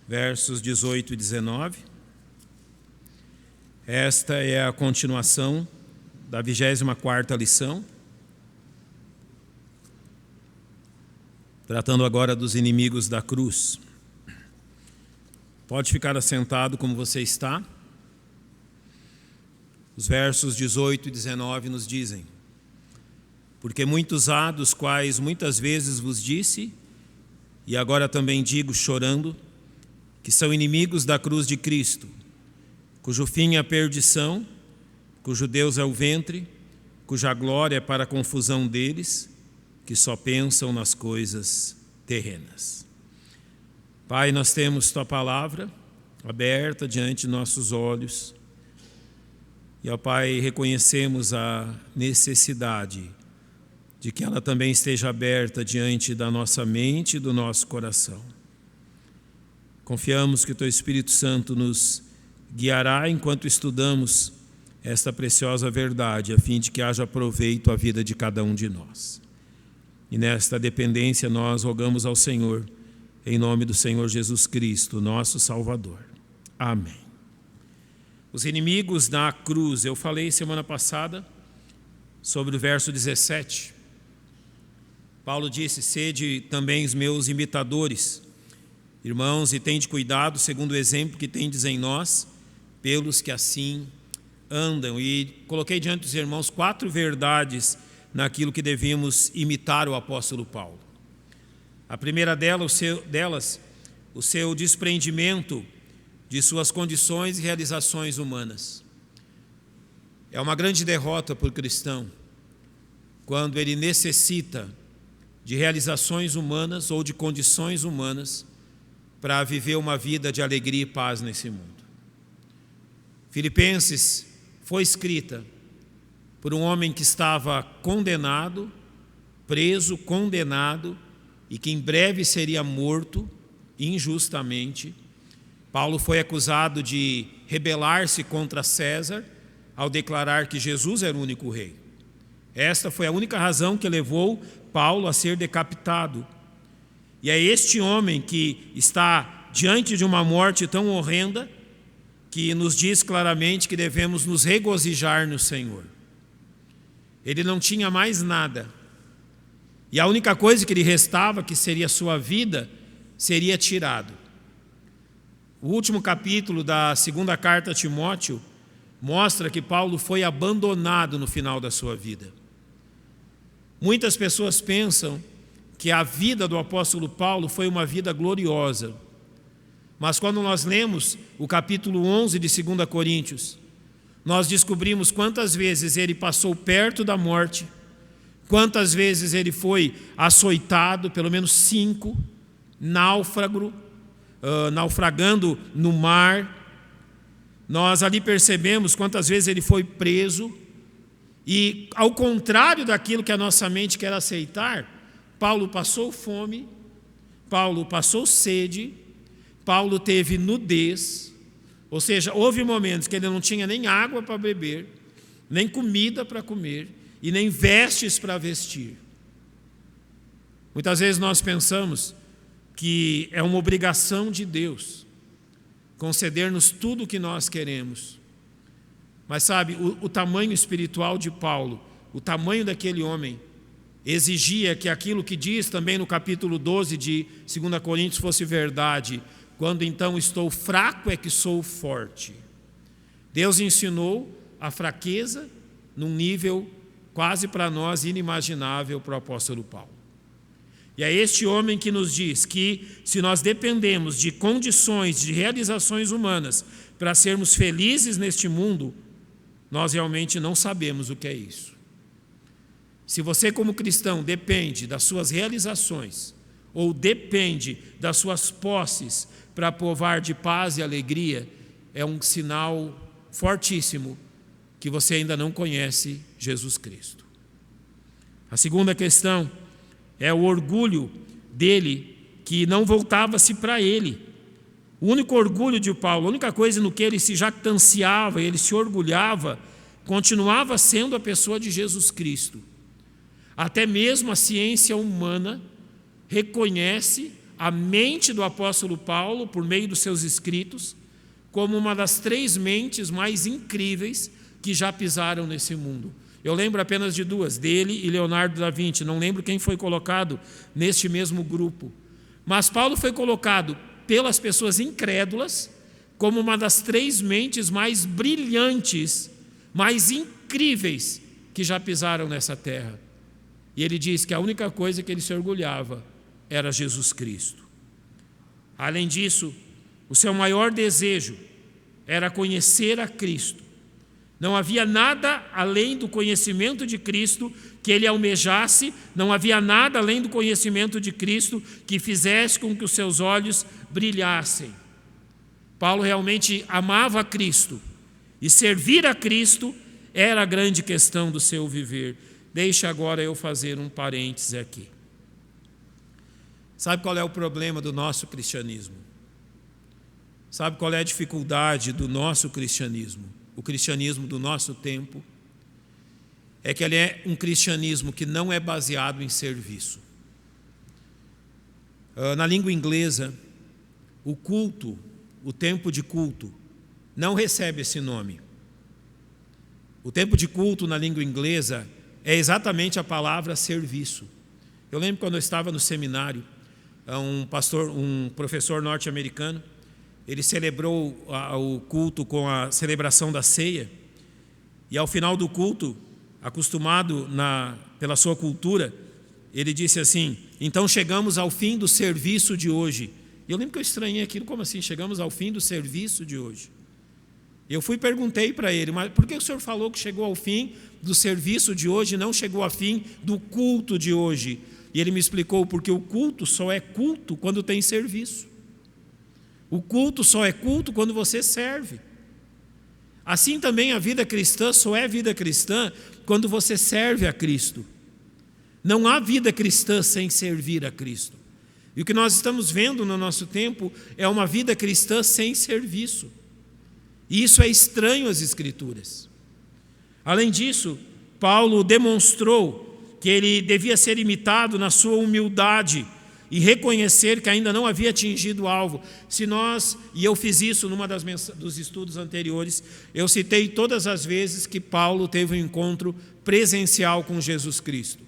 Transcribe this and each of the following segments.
versos 18 e 19. Esta é a continuação da 24ª lição, tratando agora dos inimigos da cruz. Pode ficar assentado como você está. Os versos 18 e 19 nos dizem: porque muitos há, dos quais muitas vezes vos disse, e agora também digo chorando, que são inimigos da cruz de Cristo, cujo fim é a perdição, cujo Deus é o ventre, cuja glória é para a confusão deles, que só pensam nas coisas terrenas. Pai, nós temos Tua palavra aberta diante de nossos olhos, e, ó Pai, reconhecemos a necessidade de que ela também esteja aberta diante da nossa mente e do nosso coração. Confiamos que o Teu Espírito Santo nos guiará enquanto estudamos esta preciosa verdade, a fim de que haja proveito à vida de cada um de nós. E nesta dependência nós rogamos ao Senhor, em nome do Senhor Jesus Cristo, nosso Salvador. Amém. Os inimigos da cruz. Eu falei semana passada sobre o verso 17. Paulo disse: sede também os meus imitadores, irmãos, e tende cuidado, segundo o exemplo que tendes em nós, pelos que assim andam. E coloquei diante dos irmãos 4 verdades naquilo que devíamos imitar o apóstolo Paulo. A primeira delas, o seu desprendimento de suas condições e realizações humanas. É uma grande derrota para o cristão quando ele necessita de realizações humanas ou de condições humanas para viver uma vida de alegria e paz nesse mundo. Filipenses foi escrita por um homem que estava condenado, preso, condenado, e que em breve seria morto injustamente. Paulo foi acusado de rebelar-se contra César ao declarar que Jesus era o único rei. Esta foi a única razão que levou Paulo a ser decapitado. E é este homem que está diante de uma morte tão horrenda que nos diz claramente que devemos nos regozijar no Senhor. Ele não tinha mais nada. E a única coisa que lhe restava, que seria sua vida, seria tirado. O último capítulo da 2ª carta a Timóteo mostra que Paulo foi abandonado no final da sua vida. Muitas pessoas pensam que a vida do apóstolo Paulo foi uma vida gloriosa. Mas quando nós lemos o capítulo 11 de 2 Coríntios, nós descobrimos quantas vezes ele passou perto da morte, quantas vezes ele foi açoitado, pelo menos 5, naufragando no mar. Nós ali percebemos quantas vezes ele foi preso. E ao contrário daquilo que a nossa mente quer aceitar, Paulo passou fome, Paulo passou sede, Paulo teve nudez, ou seja, houve momentos que ele não tinha nem água para beber, nem comida para comer e nem vestes para vestir. Muitas vezes nós pensamos que é uma obrigação de Deus conceder-nos tudo o que nós queremos. Mas sabe, o tamanho espiritual de Paulo, o tamanho daquele homem, exigia que aquilo que diz também no capítulo 12 de 2 Coríntios fosse verdade. Quando então estou fraco é que sou forte. Deus ensinou a fraqueza num nível quase para nós inimaginável para o apóstolo Paulo. E é este homem que nos diz que se nós dependemos de condições, de realizações humanas para sermos felizes neste mundo, nós realmente não sabemos o que é isso. Se você como cristão depende das suas realizações ou depende das suas posses para provar de paz e alegria, é um sinal fortíssimo que você ainda não conhece Jesus Cristo. A segunda questão é o orgulho dele, que não voltava-se para ele. O único orgulho de Paulo, a única coisa no que ele se jactanciava, ele se orgulhava, continuava sendo a pessoa de Jesus Cristo. Até mesmo a ciência humana reconhece a mente do apóstolo Paulo, por meio dos seus escritos, como uma das 3 mentes mais incríveis que já pisaram nesse mundo. Eu lembro apenas de 2, dele e Leonardo da Vinci, não lembro quem foi colocado neste mesmo grupo. Mas Paulo foi colocado pelas pessoas incrédulas como uma das 3 mentes mais brilhantes, mais incríveis que já pisaram nessa terra. E ele diz que a única coisa que ele se orgulhava era Jesus Cristo. Além disso, o seu maior desejo era conhecer a Cristo. Não havia nada além do conhecimento de Cristo que ele almejasse, não havia nada além do conhecimento de Cristo que fizesse com que os seus olhos brilhassem. Paulo realmente amava a Cristo, e servir a Cristo era a grande questão do seu viver. Deixa agora eu fazer um parêntese aqui. Sabe qual é o problema do nosso cristianismo? Sabe qual é a dificuldade do nosso cristianismo? O cristianismo do nosso tempo é que ele é um cristianismo que não é baseado em serviço. Na língua inglesa, o culto, o tempo de culto, não recebe esse nome. O tempo de culto na língua inglesa é exatamente a palavra serviço. Eu lembro quando eu estava no seminário, um professor norte-americano, ele celebrou o culto com a celebração da ceia, e ao final do culto, acostumado pela sua cultura, ele disse assim: então chegamos ao fim do serviço de hoje. E eu lembro que eu estranhei aquilo, como assim, chegamos ao fim do serviço de hoje? Eu perguntei para ele, mas por que o senhor falou que chegou ao fim do serviço de hoje e não chegou ao fim do culto de hoje? E ele me explicou, porque o culto só é culto quando tem serviço. O culto só é culto quando você serve. Assim também a vida cristã só é vida cristã quando você serve a Cristo. Não há vida cristã sem servir a Cristo. E o que nós estamos vendo no nosso tempo é uma vida cristã sem serviço. E isso é estranho às Escrituras. Além disso, Paulo demonstrou que ele devia ser imitado na sua humildade e reconhecer que ainda não havia atingido o alvo. E eu fiz isso numa dos estudos anteriores, eu citei todas as vezes que Paulo teve um encontro presencial com Jesus Cristo.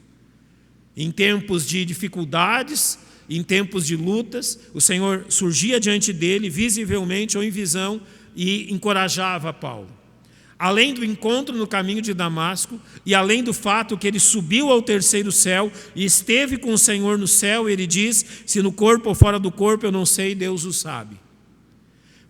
Em tempos de dificuldades, em tempos de lutas, o Senhor surgia diante dele, visivelmente ou em visão, e encorajava Paulo. Além do encontro no caminho de Damasco, e além do fato que ele subiu ao 3º céu e esteve com o Senhor no céu, ele diz: se no corpo ou fora do corpo eu não sei, Deus o sabe.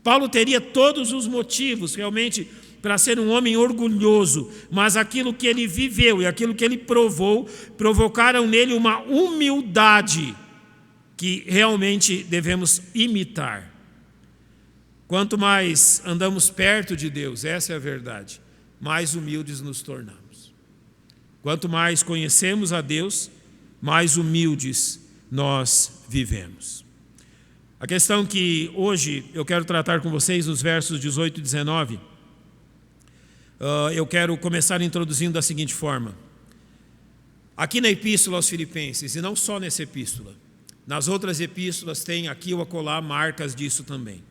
Paulo teria todos os motivos realmente para ser um homem orgulhoso, mas aquilo que ele viveu e aquilo que ele provou, provocaram nele uma humildade que realmente devemos imitar. Quanto mais andamos perto de Deus, essa é a verdade, mais humildes nos tornamos. Quanto mais conhecemos a Deus, mais humildes nós vivemos. A questão que hoje eu quero tratar com vocês nos versos 18 e 19, eu quero começar introduzindo da seguinte forma. Aqui na Epístola aos Filipenses, e não só nessa epístola, nas outras epístolas tem aqui ou acolá marcas disso também.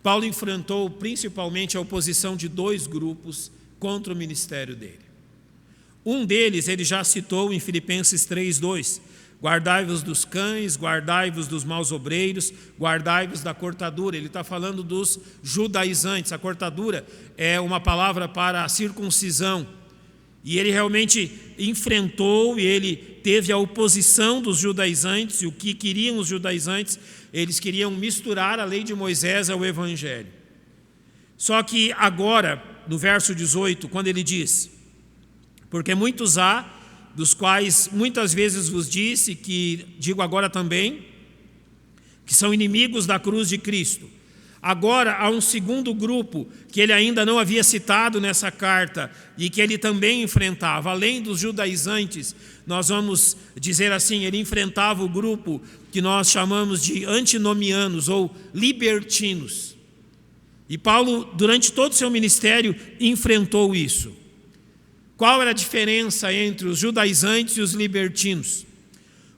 Paulo enfrentou principalmente a oposição de 2 grupos contra o ministério dele. Um deles ele já citou em Filipenses 3:2. Guardai-vos dos cães, guardai-vos dos maus obreiros, guardai-vos da cortadura. Ele está falando dos judaizantes. A cortadura é uma palavra para a circuncisão. E ele realmente enfrentou e ele teve a oposição dos judaizantes. E o que queriam os judaizantes? Eles queriam misturar a lei de Moisés ao Evangelho. Só que agora, no verso 18, quando ele diz: porque muitos há, dos quais muitas vezes vos disse, que digo agora também, que são inimigos da cruz de Cristo. Agora há um segundo grupo que ele ainda não havia citado nessa carta e que ele também enfrentava. Além dos judaizantes, nós vamos dizer assim, ele enfrentava o grupo que nós chamamos de antinomianos ou libertinos. E Paulo, durante todo o seu ministério, enfrentou isso. Qual era a diferença entre os judaizantes e os libertinos?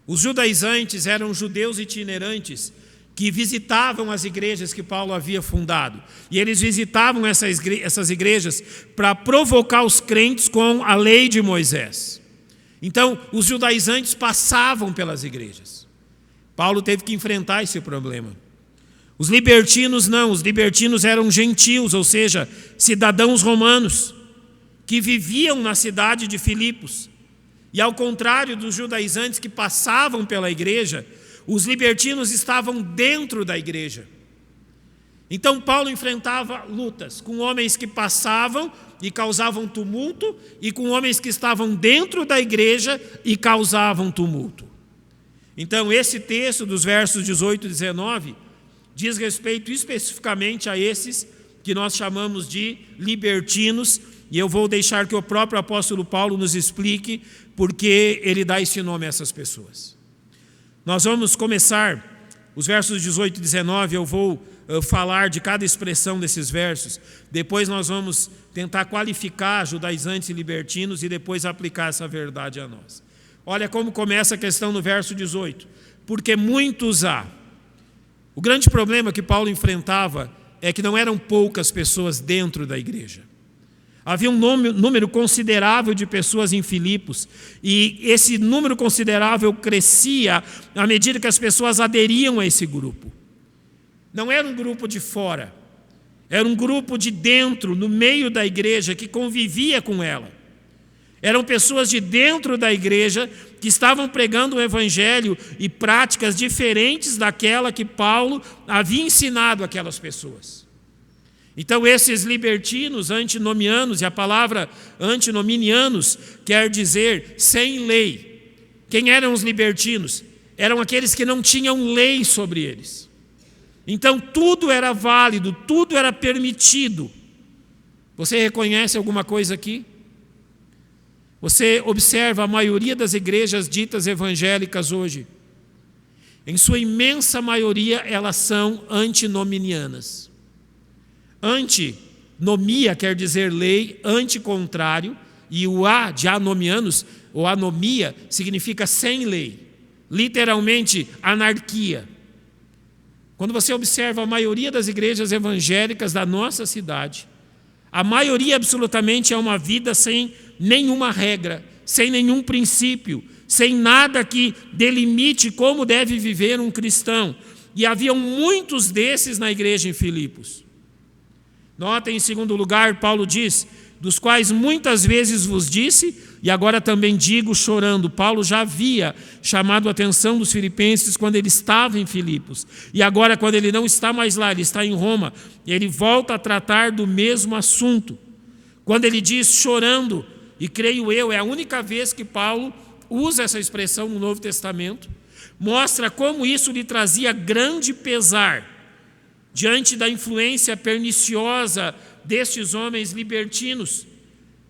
Os judaizantes eram judeus itinerantes que visitavam as igrejas que Paulo havia fundado. E eles visitavam essas igrejas para provocar os crentes com a lei de Moisés. Então, os judaizantes passavam pelas igrejas. Paulo teve que enfrentar esse problema. Os libertinos não, os libertinos eram gentios, ou seja, cidadãos romanos, que viviam na cidade de Filipos. E ao contrário dos judaizantes que passavam pela igreja, os libertinos estavam dentro da igreja. Então Paulo enfrentava lutas com homens que passavam e causavam tumulto, e com homens que estavam dentro da igreja e causavam tumulto. Então esse texto dos versos 18 e 19 diz respeito especificamente a esses que nós chamamos de libertinos, e eu vou deixar que o próprio apóstolo Paulo nos explique porque ele dá esse nome a essas pessoas. Nós vamos começar os versos 18 e 19, eu vou falar de cada expressão desses versos, depois nós vamos tentar qualificar judaizantes e libertinos e depois aplicar essa verdade a nós. Olha como começa a questão no verso 18. Porque muitos há. O grande problema que Paulo enfrentava é que não eram poucas pessoas dentro da igreja. Havia um número considerável de pessoas em Filipos, e esse número considerável crescia à medida que as pessoas aderiam a esse grupo. Não era um grupo de fora, era um grupo de dentro, no meio da igreja, que convivia com ela. Eram pessoas de dentro da igreja que estavam pregando o evangelho e práticas diferentes daquela que Paulo havia ensinado àquelas pessoas. Então esses libertinos, antinomianos, e a palavra antinominianos quer dizer sem lei. Quem eram os libertinos? Eram aqueles que não tinham lei sobre eles. Então tudo era válido, tudo era permitido. Você reconhece alguma coisa aqui? Você observa a maioria das igrejas ditas evangélicas hoje. Em sua imensa maioria, elas são antinominianas. Antinomia quer dizer lei, anticontrário, e o A de anomianos, ou anomia, significa sem lei. Literalmente, anarquia. Quando você observa a maioria das igrejas evangélicas da nossa cidade, a maioria absolutamente é uma vida sem nenhuma regra, sem nenhum princípio, sem nada que delimite como deve viver um cristão. E haviam muitos desses na igreja em Filipos. Notem, em segundo lugar, Paulo diz, dos quais muitas vezes vos disse, e agora também digo chorando. Paulo já havia chamado a atenção dos filipenses quando ele estava em Filipos. E agora, quando ele não está mais lá, ele está em Roma, ele volta a tratar do mesmo assunto. Quando ele diz chorando, e creio eu, é a única vez que Paulo usa essa expressão no Novo Testamento, mostra como isso lhe trazia grande pesar diante da influência perniciosa destes homens libertinos.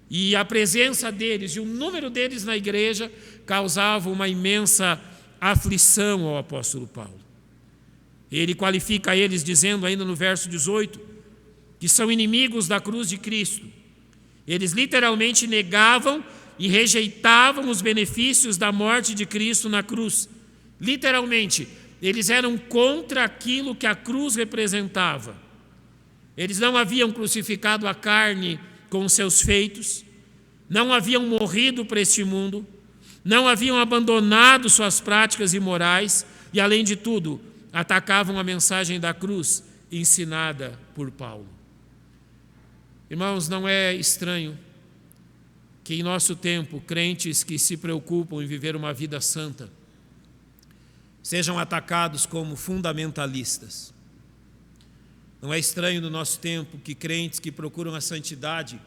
E a presença deles e o número deles na igreja causava uma imensa aflição ao apóstolo Paulo. Ele qualifica eles dizendo ainda no verso 18 que são inimigos da cruz de Cristo. Eles literalmente negavam e rejeitavam os benefícios da morte de Cristo na cruz. Literalmente, eles eram contra aquilo que a cruz representava. Eles não haviam crucificado a carne com os seus feitos, não haviam morrido para este mundo, não haviam abandonado suas práticas imorais e, além de tudo, atacavam a mensagem da cruz ensinada por Paulo. Irmãos, não é estranho que em nosso tempo crentes que se preocupam em viver uma vida santa sejam atacados como fundamentalistas. Não é estranho no nosso tempo que crentes que procuram a santidade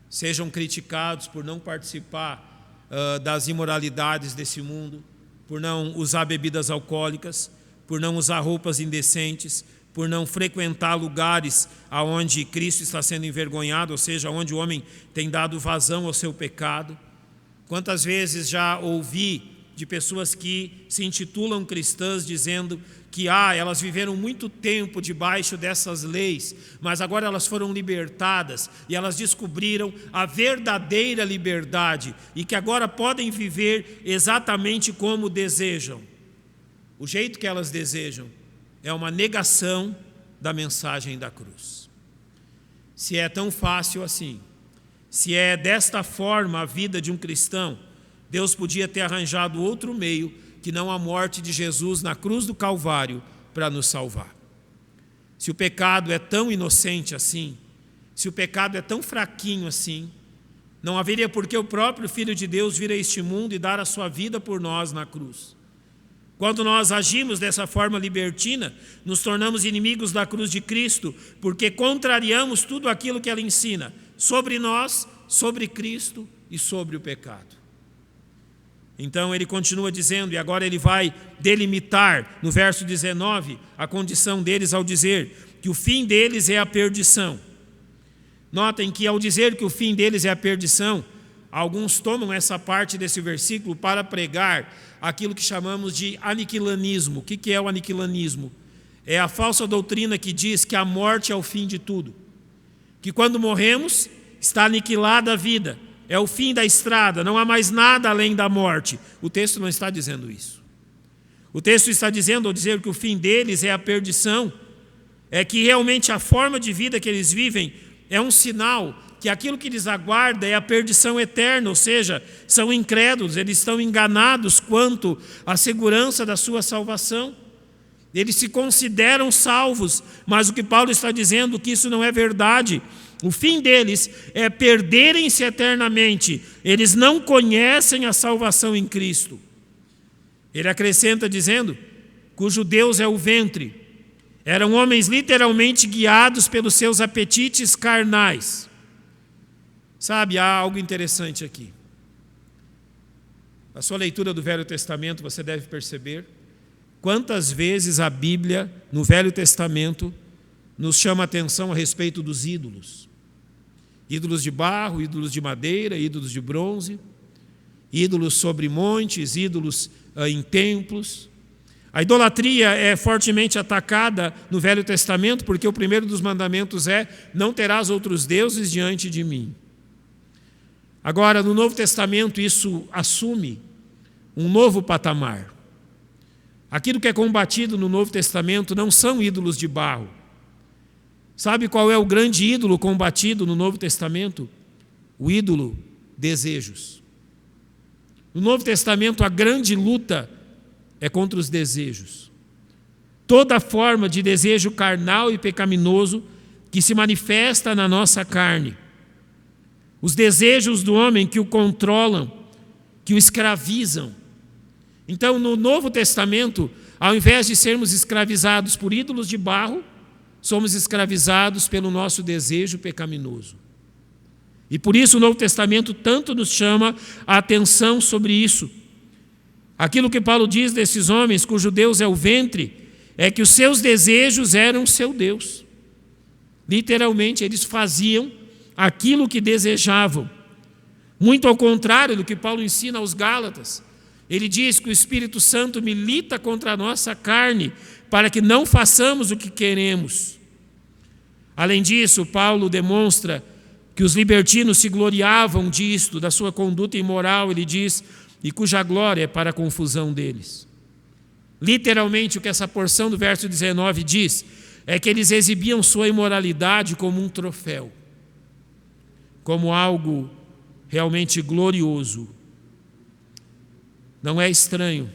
sejam criticados por não participar das imoralidades desse mundo, por não usar bebidas alcoólicas, por não usar roupas indecentes, por não frequentar lugares onde Cristo está sendo envergonhado, ou seja, onde o homem tem dado vazão ao seu pecado. Quantas vezes já ouvi de pessoas que se intitulam cristãs dizendo que elas viveram muito tempo debaixo dessas leis, mas agora elas foram libertadas e elas descobriram a verdadeira liberdade e que agora podem viver exatamente como desejam. O jeito que elas desejam é uma negação da mensagem da cruz. Se é tão fácil assim, se é desta forma a vida de um cristão, Deus podia ter arranjado outro meio que não a morte de Jesus na cruz do Calvário para nos salvar. Se o pecado é tão inocente assim, se o pecado é tão fraquinho assim, não haveria por que o próprio Filho de Deus vir a este mundo e dar a sua vida por nós na cruz. Quando nós agimos dessa forma libertina, nos tornamos inimigos da cruz de Cristo, porque contrariamos tudo aquilo que ela ensina sobre nós, sobre Cristo e sobre o pecado. Então ele continua dizendo, e agora ele vai delimitar no verso 19 a condição deles ao dizer que o fim deles é a perdição. Notem que ao dizer que o fim deles é a perdição, alguns tomam essa parte desse versículo para pregar aquilo que chamamos de aniquilanismo. O que é o aniquilanismo? É a falsa doutrina que diz que a morte é o fim de tudo. Que quando morremos, está aniquilada a vida. É o fim da estrada, não há mais nada além da morte. O texto não está dizendo isso. O texto está dizendo, ao dizer que o fim deles é a perdição, é que realmente a forma de vida que eles vivem é um sinal que aquilo que lhes aguarda é a perdição eterna, ou seja, são incrédulos, eles estão enganados quanto à segurança da sua salvação. Eles se consideram salvos, mas o que Paulo está dizendo é que isso não é verdade. O fim deles é perderem-se eternamente. Eles não conhecem a salvação em Cristo. Ele acrescenta dizendo, cujo Deus é o ventre. Eram homens literalmente guiados pelos seus apetites carnais. Sabe, há algo interessante aqui. Na sua leitura do Velho Testamento, você deve perceber quantas vezes a Bíblia, no Velho Testamento, nos chama a atenção a respeito dos ídolos. Ídolos de barro, ídolos de madeira, ídolos de bronze, ídolos sobre montes, ídolos em templos. A idolatria é fortemente atacada no Velho Testamento, porque o primeiro dos mandamentos é: não terás outros deuses diante de mim. Agora, no Novo Testamento, isso assume um novo patamar. Aquilo que é combatido no Novo Testamento não são ídolos de barro. Sabe qual é o grande ídolo combatido no Novo Testamento? O ídolo desejos. No Novo Testamento, a grande luta é contra os desejos. Toda forma de desejo carnal e pecaminoso que se manifesta na nossa carne. Os desejos do homem que o controlam, que o escravizam. Então, no Novo Testamento, ao invés de sermos escravizados por ídolos de barro, somos escravizados pelo nosso desejo pecaminoso. E por isso o Novo Testamento tanto nos chama a atenção sobre isso. Aquilo que Paulo diz desses homens, cujo Deus é o ventre, é que os seus desejos eram seu Deus. Literalmente, eles faziam aquilo que desejavam. Muito ao contrário do que Paulo ensina aos Gálatas. Ele diz que o Espírito Santo milita contra a nossa carne para que não façamos o que queremos. Além disso, Paulo demonstra que os libertinos se gloriavam disto, da sua conduta imoral, ele diz, e cuja glória é para a confusão deles. Literalmente, o que essa porção do verso 19 diz é que eles exibiam sua imoralidade como um troféu, como algo realmente glorioso. Não é estranho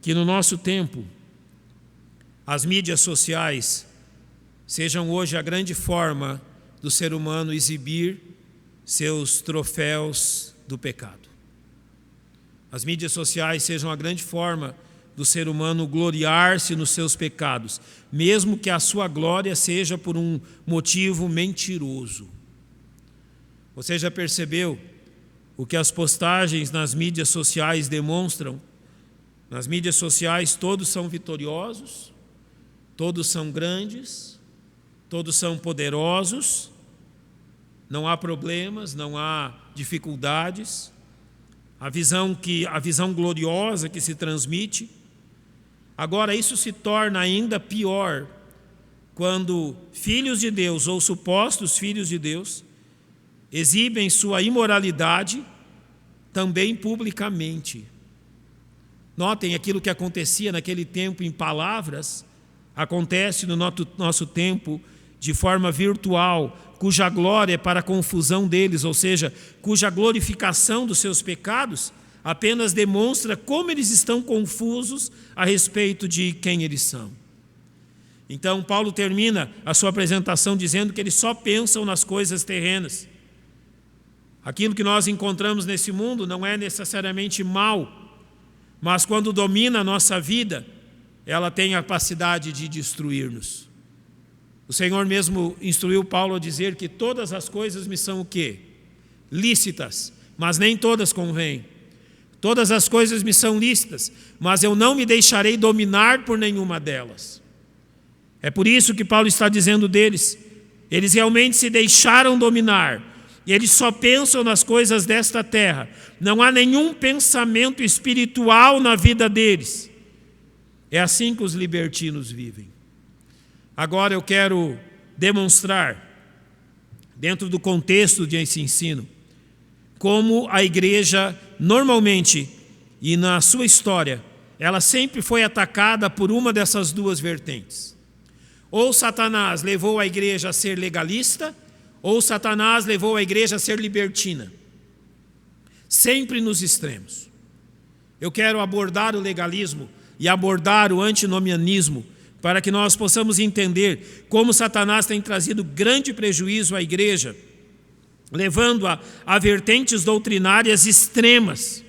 que no nosso tempo as mídias sociais sejam hoje a grande forma do ser humano exibir seus troféus do pecado. As mídias sociais sejam a grande forma do ser humano gloriar-se nos seus pecados, mesmo que a sua glória seja por um motivo mentiroso. Você já percebeu o que as postagens nas mídias sociais demonstram? Nas mídias sociais todos são vitoriosos, todos são grandes, todos são poderosos, não há problemas, não há dificuldades. A visão gloriosa que se transmite, Agora, isso se torna ainda pior quando filhos de Deus ou supostos filhos de Deus exibem sua imoralidade também publicamente. Notem aquilo que acontecia naquele tempo em palavras, acontece no nosso tempo de forma virtual, cuja glória é para a confusão deles, ou seja, cuja glorificação dos seus pecados apenas demonstra como eles estão confusos a respeito de quem eles são. Então, Paulo termina a sua apresentação dizendo que eles só pensam nas coisas terrenas. Aquilo que nós encontramos nesse mundo não é necessariamente mal, mas quando domina a nossa vida, ela tem a capacidade de destruir-nos. O Senhor mesmo instruiu Paulo a dizer que todas as coisas me são o quê? Lícitas, mas nem todas convêm. Todas as coisas me são lícitas, mas eu não me deixarei dominar por nenhuma delas. É por isso que Paulo está dizendo deles. Eles realmente se deixaram dominar. E eles só pensam nas coisas desta terra. Não há nenhum pensamento espiritual na vida deles. É assim que os libertinos vivem. Agora eu quero demonstrar, dentro do contexto desse ensino, como a igreja, normalmente, e na sua história, ela sempre foi atacada por uma dessas duas vertentes. Ou Satanás levou a igreja a ser legalista, ou Satanás levou a igreja a ser libertina. Sempre nos extremos. Eu quero abordar o legalismo e abordar o antinomianismo para que nós possamos entender como Satanás tem trazido grande prejuízo à igreja, levando-a a vertentes doutrinárias extremas.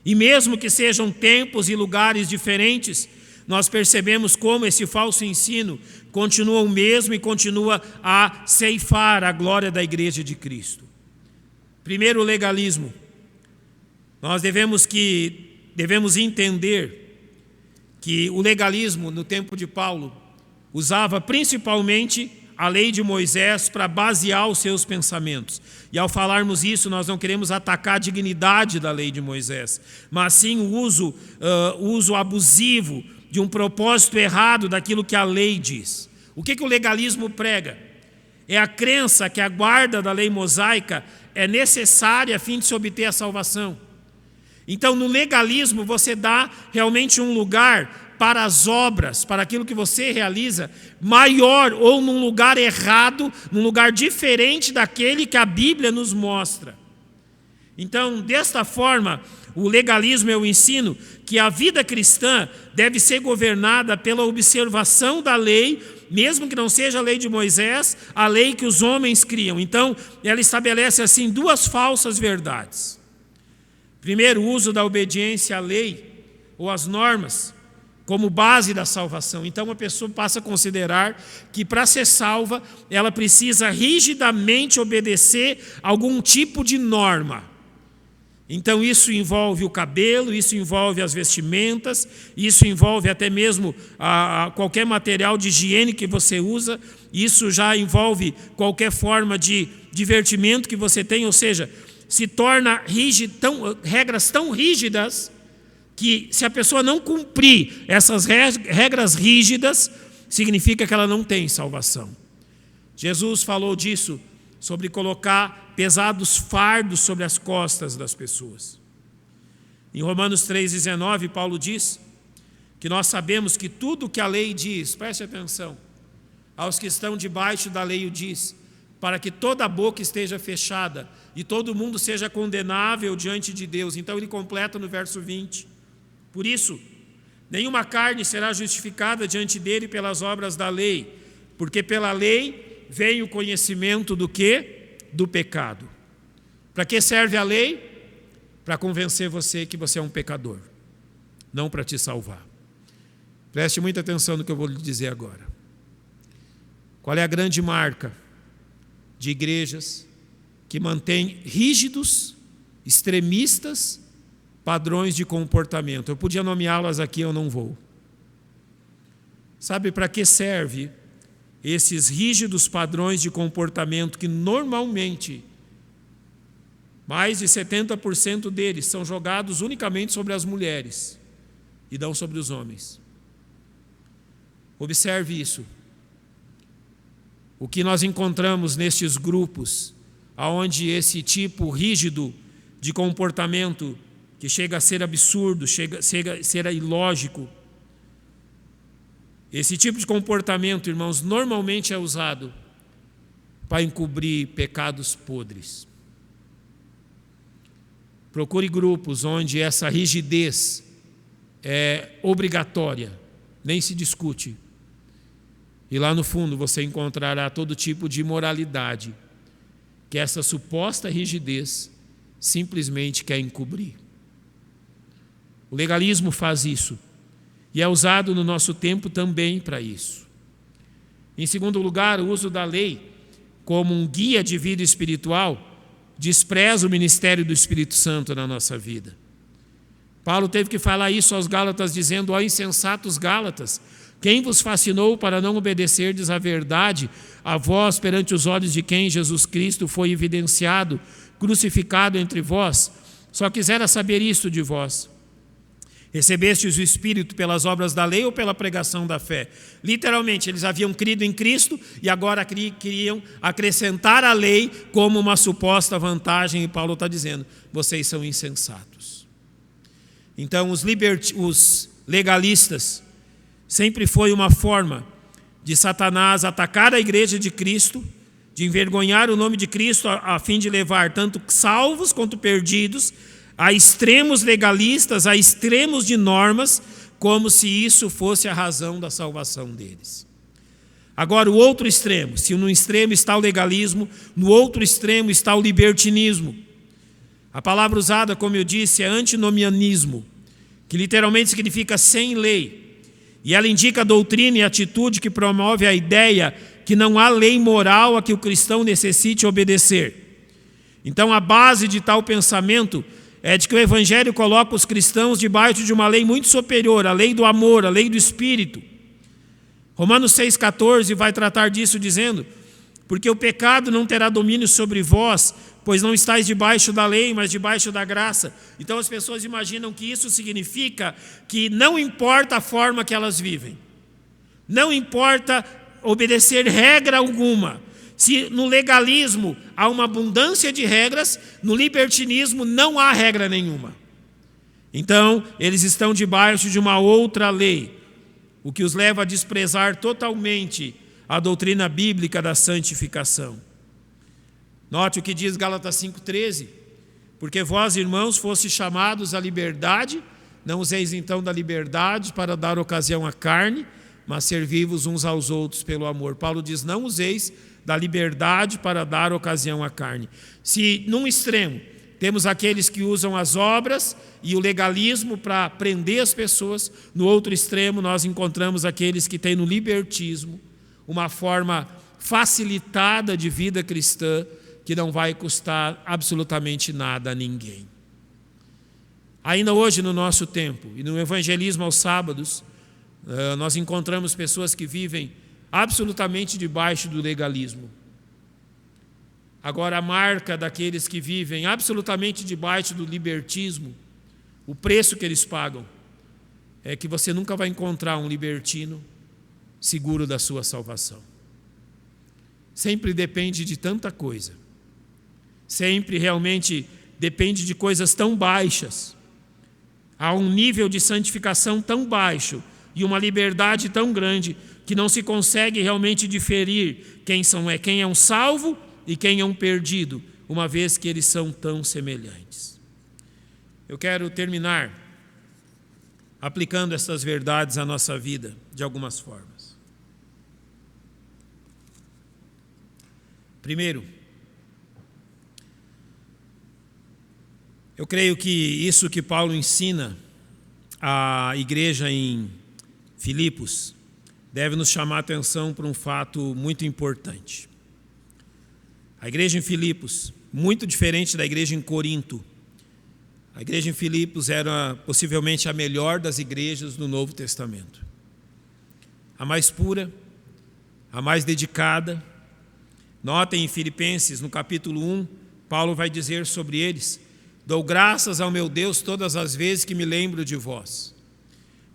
E mesmo que sejam tempos e lugares diferentes, nós percebemos como esse falso ensino continua o mesmo e continua a ceifar a glória da igreja de Cristo. Primeiro, o legalismo. Nós devemos entender que o legalismo, no tempo de Paulo, usava principalmente a lei de Moisés para basear os seus pensamentos. E ao falarmos isso, nós não queremos atacar a dignidade da lei de Moisés, mas sim o uso abusivo de um propósito errado daquilo que a lei diz. O que o legalismo prega? É a crença que a guarda da lei mosaica é necessária a fim de se obter a salvação. Então, no legalismo, você dá realmente um lugar para as obras, para aquilo que você realiza, maior ou num lugar errado, num lugar diferente daquele que a Bíblia nos mostra. Então, desta forma, o legalismo é o ensino que a vida cristã deve ser governada pela observação da lei, mesmo que não seja a lei de Moisés, a lei que os homens criam. Então, ela estabelece assim duas falsas verdades. Primeiro, o uso da obediência à lei ou às normas como base da salvação. Então, a pessoa passa a considerar que para ser salva, ela precisa rigidamente obedecer algum tipo de norma. Então, isso envolve o cabelo, isso envolve as vestimentas, isso envolve até mesmo qualquer material de higiene que você usa, isso já envolve qualquer forma de divertimento que você tem, ou seja, se torna regras tão rígidas que se a pessoa não cumprir essas regras rígidas, significa que ela não tem salvação. Jesus falou disso, sobre colocar pesados fardos sobre as costas das pessoas. Em Romanos 3,19, Paulo diz que nós sabemos que tudo que a lei diz, preste atenção, aos que estão debaixo da lei o diz, para que toda a boca esteja fechada e todo mundo seja condenável diante de Deus. Então ele completa no verso 20. Por isso, nenhuma carne será justificada diante dele pelas obras da lei, porque pela lei vem o conhecimento do quê? Do pecado. Para que serve a lei? Para convencer você que você é um pecador, não para te salvar. Preste muita atenção no que eu vou lhe dizer agora. Qual é a grande marca de igrejas que mantêm rígidos, extremistas, padrões de comportamento? Eu podia nomeá-las aqui, eu não vou. Sabe para que serve esses rígidos padrões de comportamento que normalmente mais de 70% deles são jogados unicamente sobre as mulheres e não sobre os homens? Observe isso. O que nós encontramos nestes grupos, onde esse tipo rígido de comportamento, que chega a ser absurdo, chega a ser ilógico, esse tipo de comportamento, irmãos, normalmente é usado para encobrir pecados podres. Procure grupos onde essa rigidez é obrigatória, nem se discute. E lá no fundo você encontrará todo tipo de imoralidade que essa suposta rigidez simplesmente quer encobrir. O legalismo faz isso e é usado no nosso tempo também para isso. Em segundo lugar, o uso da lei como um guia de vida espiritual despreza o ministério do Espírito Santo na nossa vida. Paulo teve que falar isso aos Gálatas, dizendo: ó insensatos Gálatas, quem vos fascinou para não obedecerdes à verdade, a vós perante os olhos de quem Jesus Cristo foi evidenciado, crucificado entre vós? Só quisera saber isto de vós: recebestes o Espírito pelas obras da lei ou pela pregação da fé? Literalmente, eles haviam crido em Cristo e agora queriam acrescentar a lei como uma suposta vantagem, e Paulo está dizendo: vocês são insensatos. Então, os legalistas sempre foi uma forma de Satanás atacar a igreja de Cristo, de envergonhar o nome de Cristo a fim de levar tanto salvos quanto perdidos a extremos legalistas, a extremos de normas, como se isso fosse a razão da salvação deles. Agora, o outro extremo, se no extremo está o legalismo, no outro extremo está o libertinismo. A palavra usada, como eu disse, é antinomianismo, que literalmente significa sem lei. E ela indica a doutrina e a atitude que promove a ideia que não há lei moral a que o cristão necessite obedecer. Então, a base de tal pensamento é de que o Evangelho coloca os cristãos debaixo de uma lei muito superior, a lei do amor, a lei do Espírito. Romanos 6,14 vai tratar disso dizendo: porque o pecado não terá domínio sobre vós, pois não estáis debaixo da lei, mas debaixo da graça. Então as pessoas imaginam que isso significa que não importa a forma que elas vivem, não importa obedecer regra alguma. Se no legalismo há uma abundância de regras, no libertinismo não há regra nenhuma. Então, eles estão debaixo de uma outra lei, o que os leva a desprezar totalmente a doutrina bíblica da santificação. Note o que diz Gálatas 5,13: porque vós, irmãos, fostes chamados à liberdade, não useis então da liberdade para dar ocasião à carne, mas servi-vos uns aos outros pelo amor. Paulo diz: não useis da liberdade para dar ocasião à carne. Se num extremo temos aqueles que usam as obras e o legalismo para prender as pessoas, no outro extremo nós encontramos aqueles que têm no libertismo uma forma facilitada de vida cristã que não vai custar absolutamente nada a ninguém. Ainda hoje no nosso tempo, e no evangelismo aos sábados, nós encontramos pessoas que vivem absolutamente debaixo do legalismo. Agora, a marca daqueles que vivem absolutamente debaixo do libertismo, o preço que eles pagam, é que você nunca vai encontrar um libertino seguro da sua salvação. Sempre depende de tanta coisa. Sempre realmente depende de coisas tão baixas. Há um nível de santificação tão baixo e uma liberdade tão grande que não se consegue realmente diferir quem é um salvo e quem é um perdido, uma vez que eles são tão semelhantes. Eu quero terminar aplicando essas verdades à nossa vida de algumas formas. Primeiro, eu creio que isso que Paulo ensina à igreja em Filipos deve nos chamar a atenção para um fato muito importante. A igreja em Filipos, muito diferente da igreja em Corinto. A igreja em Filipos era possivelmente a melhor das igrejas do Novo Testamento. A mais pura, a mais dedicada. Notem em Filipenses, no capítulo 1, Paulo vai dizer sobre eles: dou graças ao meu Deus todas as vezes que me lembro de vós.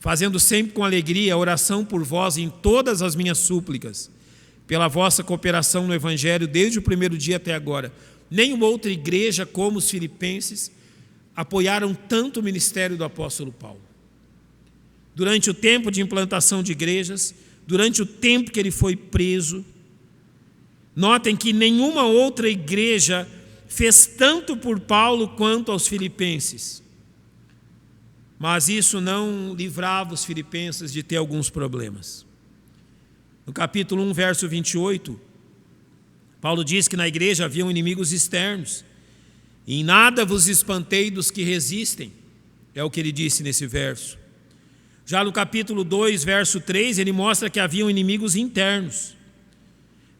fazendo sempre com alegria a oração por vós em todas as minhas súplicas, pela vossa cooperação no Evangelho desde o primeiro dia até agora. Nenhuma outra igreja como os filipenses apoiaram tanto o ministério do apóstolo Paulo. Durante o tempo de implantação de igrejas, durante o tempo que ele foi preso, notem que nenhuma outra igreja fez tanto por Paulo quanto aos filipenses. Mas isso não livrava os filipenses de ter alguns problemas. No capítulo 1, verso 28, Paulo diz que na igreja haviam inimigos externos. Em nada vos espantei dos que resistem, é o que ele disse nesse verso. Já no capítulo 2, verso 3, ele mostra que haviam inimigos internos.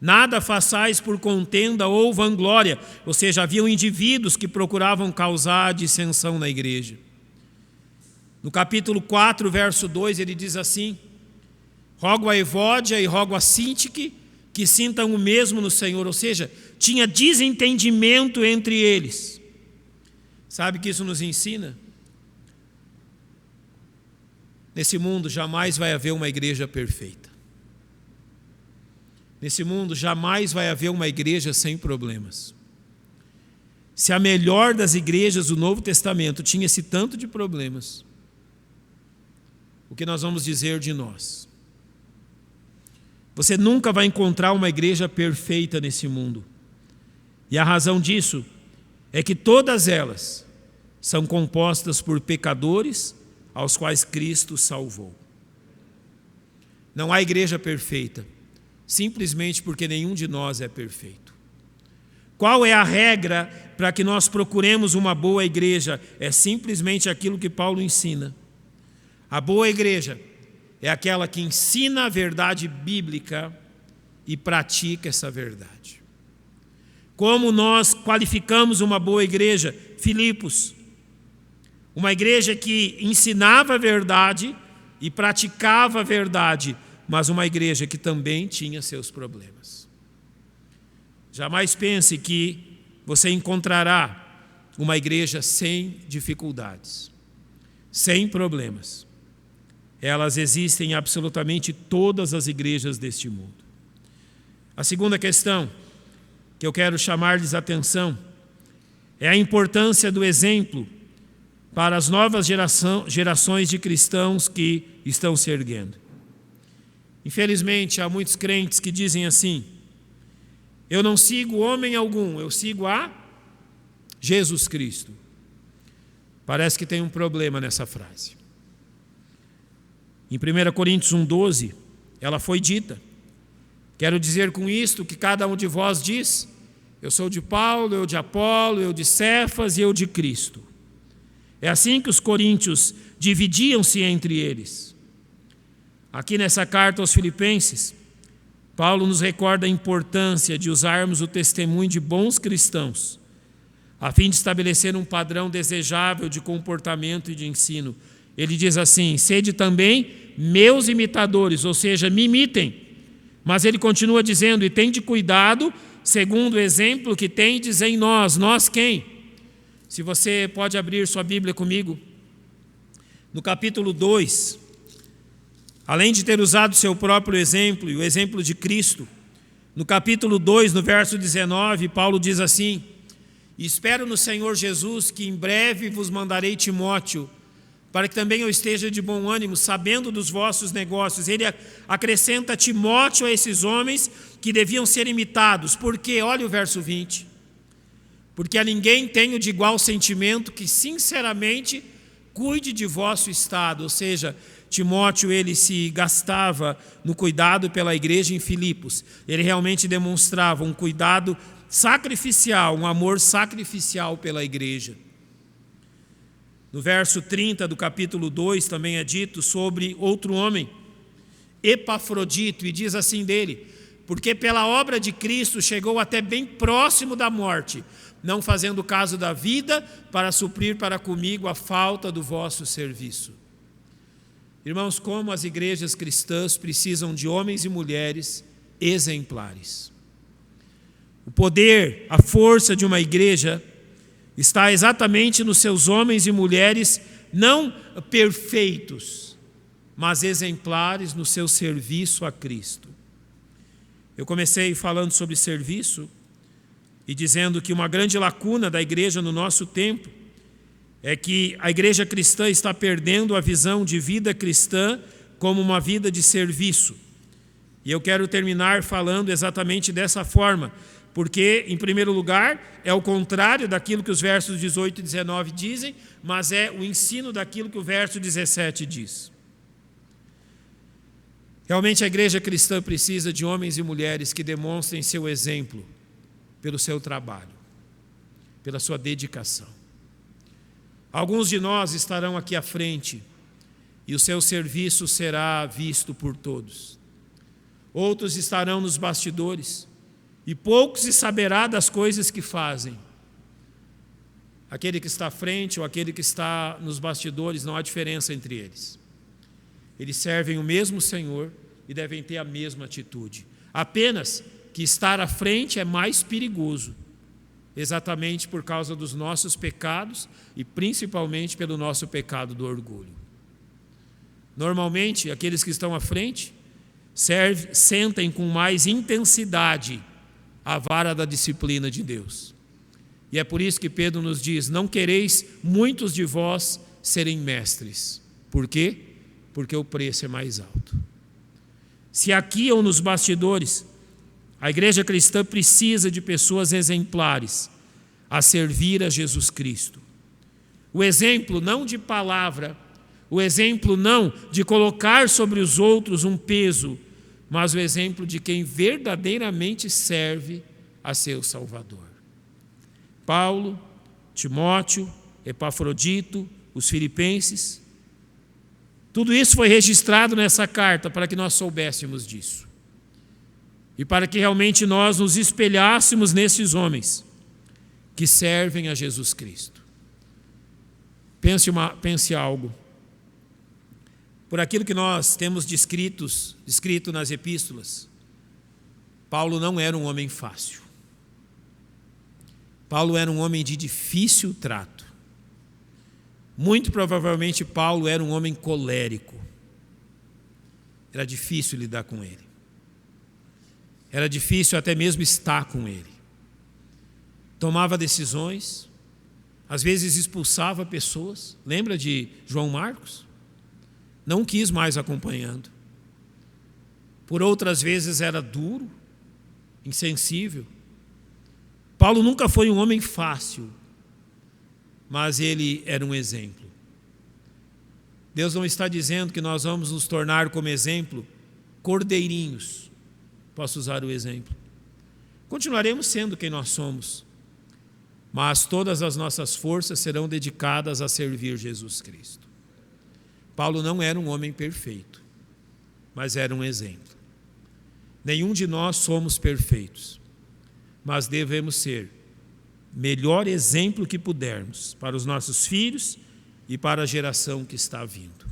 Nada façais por contenda ou vanglória, ou seja, haviam indivíduos que procuravam causar dissensão na igreja. No capítulo 4, verso 2, ele diz assim: rogo a Evódia e rogo a Sintique que sintam o mesmo no Senhor, ou seja, tinha desentendimento entre eles. Sabe o que isso nos ensina? Nesse mundo jamais vai haver uma igreja perfeita. Nesse mundo jamais vai haver uma igreja sem problemas. Se a melhor das igrejas do Novo Testamento tinha esse tanto de problemas, o que nós vamos dizer de nós? Você nunca vai encontrar uma igreja perfeita nesse mundo. E a razão disso é que todas elas são compostas por pecadores aos quais Cristo salvou. Não há igreja perfeita, simplesmente porque nenhum de nós é perfeito. Qual é a regra para que nós procuremos uma boa igreja? É simplesmente aquilo que Paulo ensina. A boa igreja é aquela que ensina a verdade bíblica e pratica essa verdade. Como nós qualificamos uma boa igreja? Filipos. Uma igreja que ensinava a verdade e praticava a verdade, mas uma igreja que também tinha seus problemas. Jamais pense que você encontrará uma igreja sem dificuldades, sem problemas. Elas existem em absolutamente todas as igrejas deste mundo. A segunda questão que eu quero chamar-lhes a atenção é a importância do exemplo para as novas gerações de cristãos que estão se erguendo. Infelizmente, há muitos crentes que dizem assim: eu não sigo homem algum, eu sigo a Jesus Cristo. Parece que tem um problema nessa frase. Em 1 Coríntios 1,12, ela foi dita: quero dizer com isto que cada um de vós diz, eu sou de Paulo, eu de Apolo, eu de Cefas e eu de Cristo. É assim que os coríntios dividiam-se entre eles. Aqui nessa carta aos Filipenses, Paulo nos recorda a importância de usarmos o testemunho de bons cristãos, a fim de estabelecer um padrão desejável de comportamento e de ensino. Ele diz assim: sede também meus imitadores, ou seja, me imitem. Mas ele continua dizendo: e tende cuidado, segundo o exemplo que tendes em nós. Nós quem? Se você pode abrir sua Bíblia comigo, no capítulo 2, além de ter usado o seu próprio exemplo e o exemplo de Cristo, no capítulo 2, no verso 19, Paulo diz assim: espero no Senhor Jesus que em breve vos mandarei Timóteo, para que também eu esteja de bom ânimo, sabendo dos vossos negócios. Ele acrescenta Timóteo a esses homens que deviam ser imitados. Por quê? Olha o verso 20. Porque a ninguém tenho de igual sentimento que sinceramente cuide de vosso estado. Ou seja, Timóteo, ele se gastava no cuidado pela igreja em Filipos. Ele realmente demonstrava um cuidado sacrificial, um amor sacrificial pela igreja. No verso 30 do capítulo 2 também é dito sobre outro homem, Epafrodito, e diz assim dele: porque pela obra de Cristo chegou até bem próximo da morte, não fazendo caso da vida, para suprir para comigo a falta do vosso serviço. Irmãos, como as igrejas cristãs precisam de homens e mulheres exemplares. O poder, a força de uma igreja está exatamente nos seus homens e mulheres não perfeitos, mas exemplares no seu serviço a Cristo. Eu comecei falando sobre serviço e dizendo que uma grande lacuna da igreja no nosso tempo é que a igreja cristã está perdendo a visão de vida cristã como uma vida de serviço. E eu quero terminar falando exatamente dessa forma, porque, em primeiro lugar, é o contrário daquilo que os versos 18 e 19 dizem, mas é o ensino daquilo que o verso 17 diz. Realmente a igreja cristã precisa de homens e mulheres que demonstrem seu exemplo pelo seu trabalho, pela sua dedicação. Alguns de nós estarão aqui à frente e o seu serviço será visto por todos. Outros estarão nos bastidores e poucos se saberá das coisas que fazem. Aquele que está à frente ou aquele que está nos bastidores, não há diferença entre eles. Eles servem o mesmo Senhor e devem ter a mesma atitude. Apenas que estar à frente é mais perigoso, exatamente por causa dos nossos pecados e principalmente pelo nosso pecado do orgulho. Normalmente, aqueles que estão à frente sentem com mais intensidade a vara da disciplina de Deus. E é por isso que Pedro nos diz: não quereis muitos de vós serem mestres. Por quê? Porque o preço é mais alto. Se aqui ou nos bastidores, a igreja cristã precisa de pessoas exemplares a servir a Jesus Cristo. O exemplo não de palavra, o exemplo não de colocar sobre os outros um peso, mas o exemplo de quem verdadeiramente serve a seu Salvador. Paulo, Timóteo, Epafrodito, os filipenses, tudo isso foi registrado nessa carta para que nós soubéssemos disso. E para que realmente nós nos espelhássemos nesses homens que servem a Jesus Cristo. Pense algo. Por aquilo que nós temos descrito nas epístolas, Paulo não era um homem fácil. Paulo era um homem de difícil trato. Muito provavelmente Paulo era um homem colérico. Era difícil lidar com ele. Era difícil até mesmo estar com ele. Tomava decisões, às vezes expulsava pessoas. Lembra de João Marcos? Não quis mais acompanhando. Por outras vezes era duro, insensível. Paulo nunca foi um homem fácil, mas ele era um exemplo. Deus não está dizendo que nós vamos nos tornar como exemplo cordeirinhos. Posso usar o exemplo. Continuaremos sendo quem nós somos, mas todas as nossas forças serão dedicadas a servir Jesus Cristo. Paulo não era um homem perfeito, mas era um exemplo. Nenhum de nós somos perfeitos, mas devemos ser melhor exemplo que pudermos para os nossos filhos e para a geração que está vindo.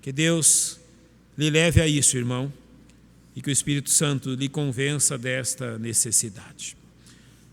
Que Deus lhe leve a isso, irmão, e que o Espírito Santo lhe convença desta necessidade.